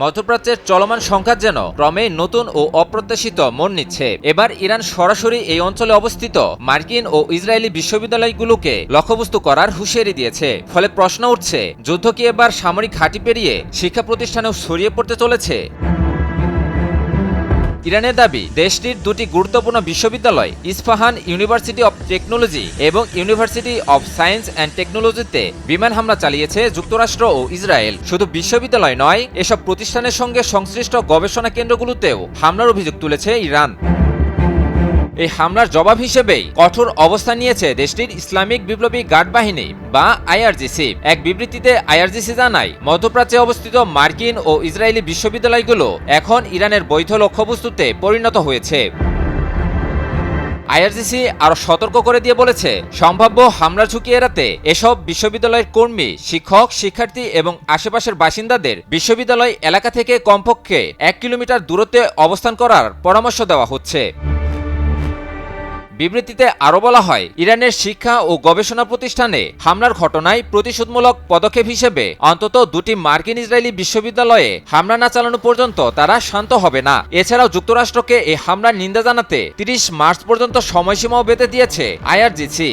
মধ্যপ্রাচ্যের চলমান সংঘাত যেন ক্রমে নতুন ও অপ্রত্যাশিত মোড় নিচ্ছে। এবার ইরান সরাসরি এই অঞ্চলে অবস্থিত মার্কিন ও ইসরায়েলি বিশ্ববিদ্যালয়গুলোকে লক্ষ্যবস্তু করার হুঁশিয়ারি দিয়েছে। ফলে প্রশ্ন উঠছে, যুদ্ধ কি এবার সামরিক ঘাঁটি পেরিয়ে শিক্ষা প্রতিষ্ঠানেও ছড়িয়ে পড়তে চলেছে? ইরানের দাবি, দেশটির দুটি গুরুত্বপূর্ণ বিশ্ববিদ্যালয় ইস্পাহান ইউনিভার্সিটি অব টেকনোলজি এবং ইউনিভার্সিটি অব সায়েন্স অ্যান্ড টেকনোলজিতে বিমান হামলা চালিয়েছে যুক্তরাষ্ট্র ও ইসরায়েল। শুধু বিশ্ববিদ্যালয় নয়, এসব প্রতিষ্ঠানের সঙ্গে সংশ্লিষ্ট গবেষণা কেন্দ্রগুলোতেও হামলার অভিযোগ তুলেছে ইরান। এই হামলার জবাব হিসেবেই কঠোর অবস্থান নিয়েছে দেশটির ইসলামিক বিপ্লবী গার্ড বাহিনী বা আইআরজিসি। এক বিবৃতিতে আইআরজিসি জানায়, মধ্যপ্রাচ্যে অবস্থিত মার্কিন ও ইসরায়েলি বিশ্ববিদ্যালয়গুলো এখন ইরানের বৈধ লক্ষ্যবস্তুতে পরিণত হয়েছে। আইআরজিসি আরো সতর্ক করে দিয়ে বলেছে, সম্ভাব্য হামলার ঝুঁকি এড়াতে এসব বিশ্ববিদ্যালয়ের কর্মী, শিক্ষক, শিক্ষার্থী এবং আশেপাশের বাসিন্দাদের বিশ্ববিদ্যালয় এলাকা থেকে কমপক্ষে 1 কিলোমিটার দূরত্বে অবস্থান করার পরামর্শ দেওয়া হচ্ছে। বিবৃতিতে আরও বলা হয়, ইরানের শিক্ষা ও গবেষণা প্রতিষ্ঠানে হামলার ঘটনায় প্রতিশোধমূলক পদক্ষেপ হিসেবে অন্তত দুটি মার্কিন ইসরায়েলি বিশ্ববিদ্যালয়ে হামলা না চালানো পর্যন্ত তারা শান্ত হবে না। এছাড়াও যুক্তরাষ্ট্রকে এই হামলার নিন্দা জানাতে 30 মার্চ পর্যন্ত সময়সীমাও বেঁধে দিয়েছে আইআরজিসি।